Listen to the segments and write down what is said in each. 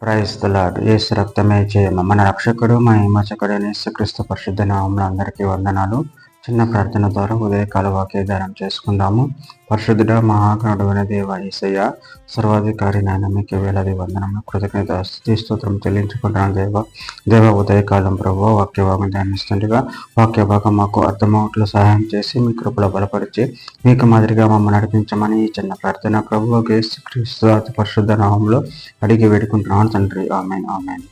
Praise the lord. యేసు రక్తమే జయము. మన రక్షకుడు మన విమోచకుడైన యేసుక్రీస్తు పరిశుద్ధ నామములో అందరికీ వందనాలు. చిన్న ప్రార్థన ద్వారా ఉదయకాల వాక్యధారం చేసుకుందాము. పరిశుద్ధుడ మహాగణుడైన దేవ యేసయ్య, సర్వాధికారి నాయన మీకు వేలాది వందనము కృతజ్ఞత స్తోత్రం చెల్లించుకుంటున్నాను. దేవ ఉదయకాలం ప్రభు వాక్య భాగం ధ్యానిస్తుండగా వాక్య భాగం మాకు అర్థమవుట్లు సహాయం చేసి మీ కృపలో బలపరిచి మీకు మాదిరిగా మమ్మల్ని నడిపించమని ఈ చిన్న ప్రార్థన ప్రభు యేసుక్రీస్తు అతి పరిశుద్ధ నామంలో అడిగి వేడుకుంటున్నాను తండ్రి. Amen amen.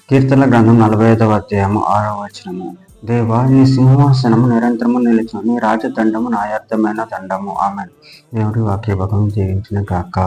కీర్తనల గ్రంథం 45వ అధ్యాయము 6వ వచనము. దేవా నీ సింహాసనము నిరంతరము నిలిచిన నీ రాజదండము నాయార్థమైన దండము. ఆమెన్. దేవుడి వాక్య భాగం జీవించిన గాక.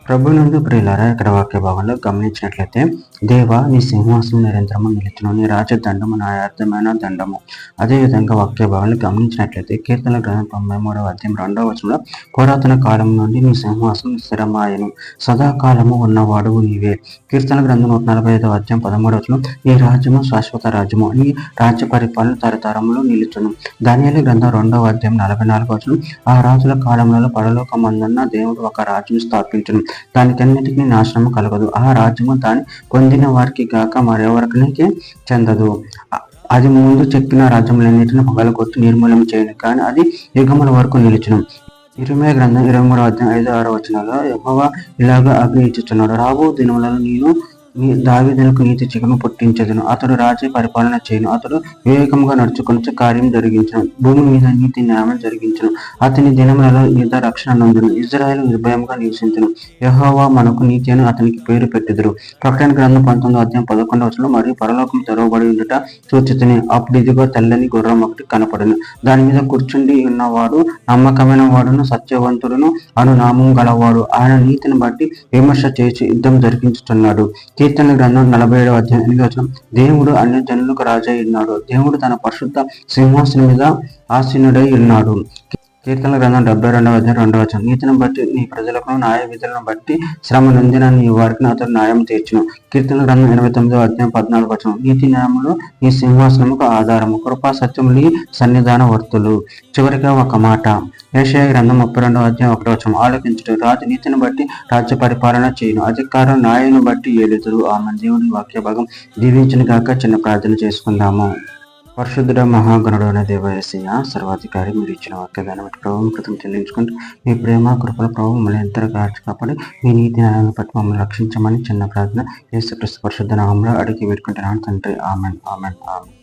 ప్రభు నుండి ప్రియులారా, ఇక్కడ వాక్య భాగంలో గమనించినట్లయితే దేవా నీ సింహాసనం నిరంతరము నిలిచును నీ రాజదండము నాయార్థమైన దండము. అదేవిధంగా వాక్య భాగంలో గమనించినట్లయితే కీర్తనల గ్రంథం 93వ అధ్యాయం 2వ వచనంలో పురాతన కాలం నుండి నీ సింహాసనం స్థిరమాయను సదాకాలము ఉన్నవాడు నీవే. కీర్తన గ్రంథం 145వ అధ్యాయం 13వ వచనం నీ రాజ్యము శాశ్వత రాజ్యము నీ రాజ్య పరిపాలన తరతరములు నిలుచును. దానియేలు గ్రంథం 2వ అధ్యాయం 44వ వచనం ఆ రాజుల కాలంలో పరలోకమందున్న దేవుడు ఒక రాజ్యం స్థాపించును దానికన్నిటికీ నాశనము కలగదు. ఆ రాజ్యము దాని పొందిన వారికి గాక మరెవరికి చెందదు. అది ముందు చెప్పిన రాజ్యములన్నిటిని పగలగొట్టి నిర్మూలన చేయను కానీ అది యుగముల వరకు నిలుచును. ఇర్మీయా గ్రంథం 23వ అధ్యాయం 5-6 వచనాల్లో యెహోవా ఇలాగా ఆజ్ఞ ఇచ్చుచున్నాడు. రాబో దినములలో నేను దావీదునకు నీతి చిగురును పుట్టించెదను. అతడు రాజ్య పరిపాలన చేయను. అతడు వివేకముగా నడుచుకొని కార్యం జరిగించను. భూమి మీద నీతి న్యాయం జరిగించను. అతని దినములలో యుద్ధ రక్షణ నందును. ఇజ్రాయేలు నిర్భయంగా నివసించును. యెహోవా మనకు నీతి అని అతనికి పేరు పెట్టెదరు. ప్రకటన గ్రంథం 19వ అధ్యాయం 11వ వచనం మరియు పరలోకం తెరవబడి ఉండుట చూచితిని. అప్పుడు ఇదిగో తెల్లని గుర్రం ఒకటి కనపడును. దాని మీద కూర్చుండి ఉన్నవాడు నమ్మకమైన వాడును సత్యవంతుడును అను నామం గలవాడు. ఆయన నీతిని బట్టి విమర్శ చేసి యుద్ధం జరిగించుతున్నాడు. కీర్తన గ్రంథం 47వ అధ్యాయం 8వ వచనం దేవుడు అన్ని జనులకు రాజై ఉన్నాడు. దేవుడు తన పరిశుద్ధ సింహాసనం మీద ఆసీనుడై ఉన్నాడు. కీర్తన గ్రంథం 72వ అధ్యాయం 2వ వచనం నీతిని బట్టి నీ ప్రజలకు న్యాయ విధులను బట్టి శ్రమ నొందిన నీ వారికి అతడు న్యాయం తీర్చును. కీర్తన గ్రంథం 89వ అధ్యాయం 14వ వచనం నీతి న్యాయములు నీ సింహాసనముకు ఆధారము కృపా సత్యములు సన్నిధాన వర్తులు. చివరిగా ఒక మాట యెషయా గ్రంథం 32వ అధ్యాయం 1వ వచనం ఆలోచించుట రాజు నీతిని బట్టి రాజ్య పరిపాలన చేయను అధికారం న్యాయాన్ని బట్టి ఏలుదురు. ఆమె దేవుని వాక్య భాగం దీవించిన గాక. చిన్న ప్రార్థన చేసుకుందాము. పరిశుద్ధుడ మహాగణుడైన దేవ యేసయ్య, సర్వాధికారి మీరు ఇచ్చిన వాక్యదాన్ని బట్టి ప్రభు కృతం చెల్లించుకుంటూ మీ ప్రేమ కృపల ప్రభు మమ్మల్ని ఎంతగా కాచి కాపాడి మీ నీతి న్యాయాలను బట్టి మమ్మల్ని రక్షించమని చిన్న ప్రార్థన యేసుక్రీస్తు పరిశుద్ధ నామములో అడిగి వేడుకుంటున్నాను తండ్రి. Amen amen amen.